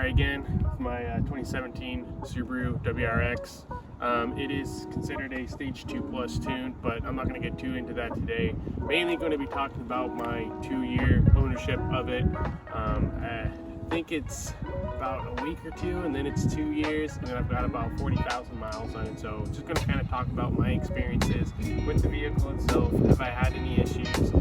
again with my 2017 Subaru WRX. It is considered a Stage 2 Plus tune, but I'm not going to get too into that today. Mainly going to be talking about my 2-year ownership of it. I think it's about a week or two, and then it's 2 years, and then I've got about 40,000 miles on it. So just going to kind of talk about my experiences with the vehicle itself, if I had any issues.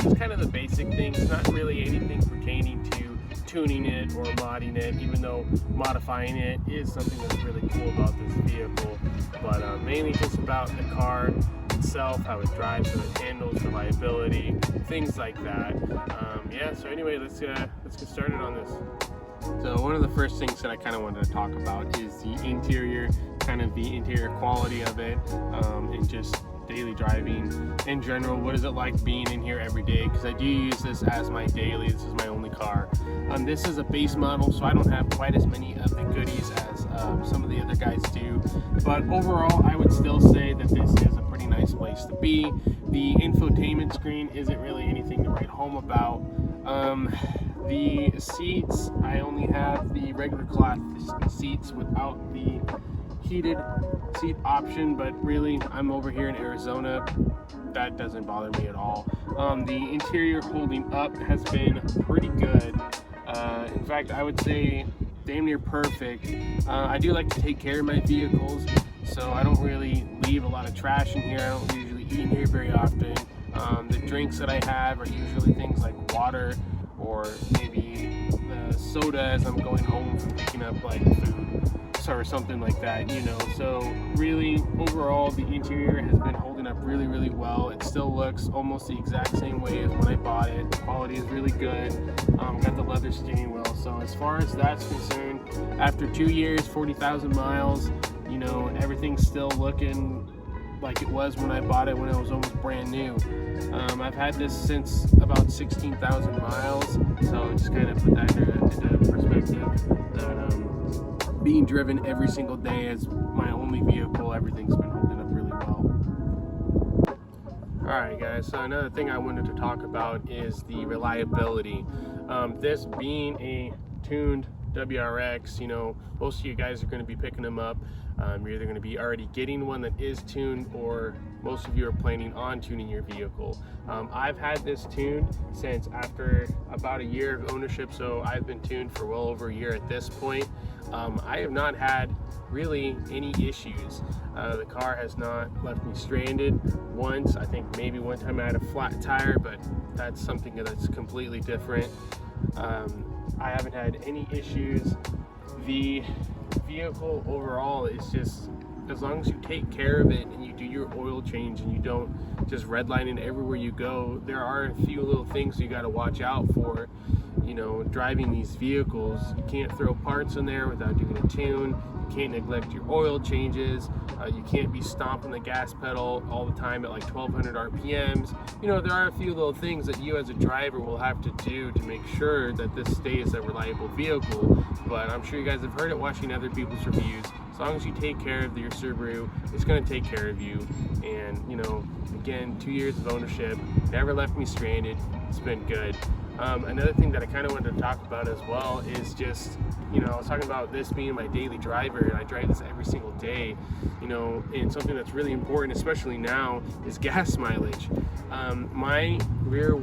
Just kind of the basic things, not really anything pertaining to tuning it or modding it, even though modifying it is something that's really cool about this vehicle. But mainly just about the car itself, how it drives, how it handles, reliability, things like that. So anyway, let's get started on this. So one of the first things that I kind of wanted to talk about is the interior, kind of the interior quality of it, and just daily driving in general. What is it like being in here every day? Because I do use this as my daily. This is my only car. This is a base model, so I don't have quite as many of the goodies as some of the other guys do. But overall, I would still say that this is a pretty nice place to be. The infotainment screen isn't really anything to write home about. The seats, I only have the regular cloth seats without the heated seat option, but really I'm over here in Arizona, that doesn't bother me at all. The interior holding up has been pretty good. In fact, I would say damn near perfect. I do like to take care of my vehicles, so I don't really leave a lot of trash in here. I don't usually eat in here very often. The drinks that I have are usually things like water or maybe the soda as I'm going home from picking up like food or something like that, So really, overall, the interior has been holding up really well. It still looks almost the exact same way as when I bought it. The quality is really good. Got the leather steering wheel. So as far as that's concerned, after 2 years, 40,000 miles, everything's still looking like it was when I bought it, when it was almost brand new. I've had this since about 16,000 miles, so just kind of put that into perspective, that being driven every single day as my only vehicle, everything's been holding up really well. Alright guys, so another thing I wanted to talk about is the reliability. This being a tuned WRX, most of you guys are going to be picking them up. You're either going to be already getting one that is tuned, or most of you are planning on tuning your vehicle. I've had this tuned since after about a year of ownership, so I've been tuned for well over a year at this point. I have not had really any issues. The car has not left me stranded once. I think maybe one time I had a flat tire, but that's something that's completely different. I haven't had any issues. The vehicle overall is just, as long as you take care of it and you do your oil change and you don't just redline it everywhere you go, there are a few little things you got to watch out for. Driving these vehicles, you can't throw parts in there without doing a tune. You can't neglect your oil changes. You can't be stomping the gas pedal all the time at like 1200 RPMs. There are a few little things that you as a driver will have to do to make sure that this stays a reliable vehicle. But I'm sure you guys have heard it watching other people's reviews. As long as you take care of your Subaru, it's going to take care of you. And again, 2 years of ownership, never left me stranded. It's been good. Another thing that I kind of wanted to talk about as well is just, I was talking about this being my daily driver, and I drive this every single day, and something that's really important, especially now, is gas mileage. My real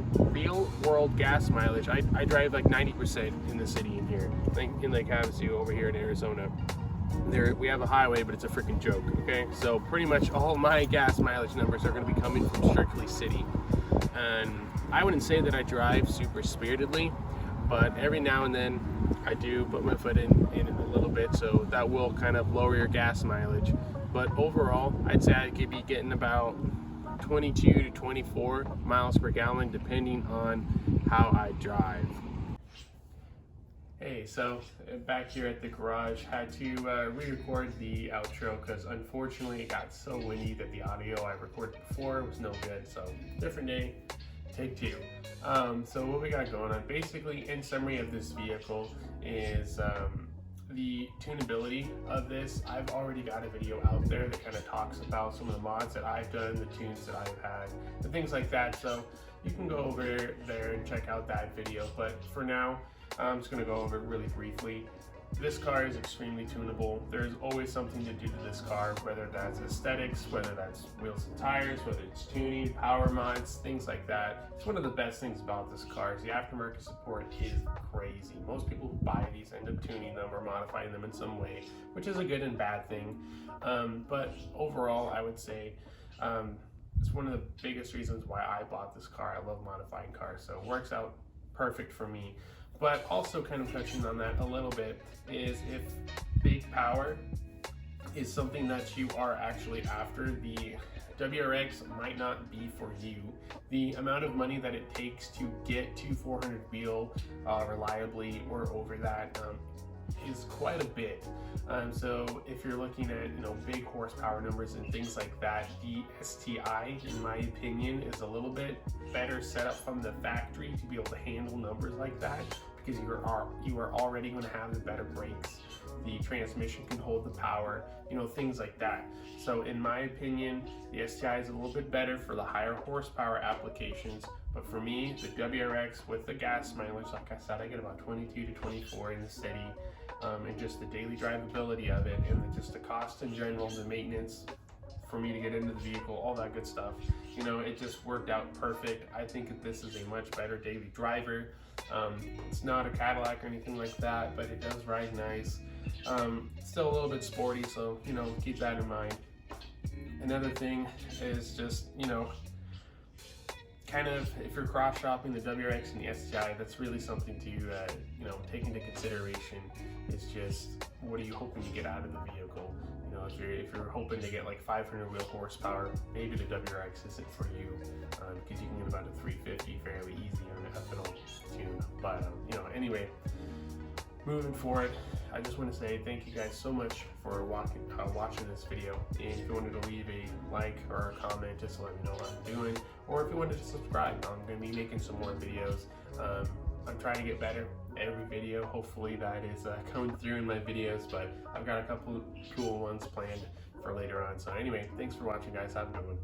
world gas mileage, I drive like 90% in the city in here, in Lake Havasu over here in Arizona. We have a highway, but it's a freaking joke, okay? So pretty much all my gas mileage numbers are going to be coming from strictly city. And I wouldn't say that I drive super spiritedly, but every now and then I do put my foot in it a little bit, so that will kind of lower your gas mileage. But overall, I'd say I could be getting about 22 to 24 miles per gallon depending on how I drive. Hey, so back here at the garage, had to re-record the outro because unfortunately it got so windy that the audio I recorded before was no good. So different day, take two. So what we got going on, basically in summary of this vehicle, is the tunability of this. I've already got a video out there that kind of talks about some of the mods that I've done, the tunes that I've had, and things like that. So you can go over there and check out that video. But for now, I'm just going to go over it really briefly. This car is extremely tunable. There's always something to do to this car, whether that's aesthetics, whether that's wheels and tires, whether it's tuning, power mods, things like that. It's one of the best things about this car is the aftermarket support is crazy. Most people who buy these end up tuning them or modifying them in some way, which is a good and bad thing. But overall, I would say it's one of the biggest reasons why I bought this car. I love modifying cars, so it works out perfect for me. But also kind of touching on that a little bit is if big power is something that you are actually after, the WRX might not be for you. The amount of money that it takes to get to 400 wheel reliably or over that is quite a bit. So if you're looking at big horsepower numbers and things like that, the STI, in my opinion, is a little bit better set up from the factory to be able to handle numbers like that, because you are already going to have the better brakes. The transmission can hold the power, things like that. So in my opinion, the STI is a little bit better for the higher horsepower applications. But for me, the WRX with the gas mileage, like I said, I get about 22 to 24 in the city, and just the daily drivability of it, and just the cost in general, the maintenance for me to get into the vehicle, all that good stuff. It just worked out perfect. I think that this is a much better daily driver. It's not a Cadillac or anything like that, but it does ride nice. It's still a little bit sporty, so keep that in mind. Another thing is just kind of, if you're cross shopping the WRX and the STI, that's really something to take into consideration. It's just, what are you hoping to get out of the vehicle? If you're hoping to get like 500 wheel horsepower, maybe the WRX isn't for you, because you can get about a 350 fairly easy on an ethanol tune. But anyway, moving forward, I just want to say thank you guys so much for watching this video. And if you wanted to leave a like or a comment just to let me know what I'm doing, or if you wanted to subscribe, I'm going to be making some more videos. I'm trying to get better every video. Hopefully that is coming through in my videos, but I've got a couple cool ones planned for later on. So anyway, thanks for watching, guys. Have a good one.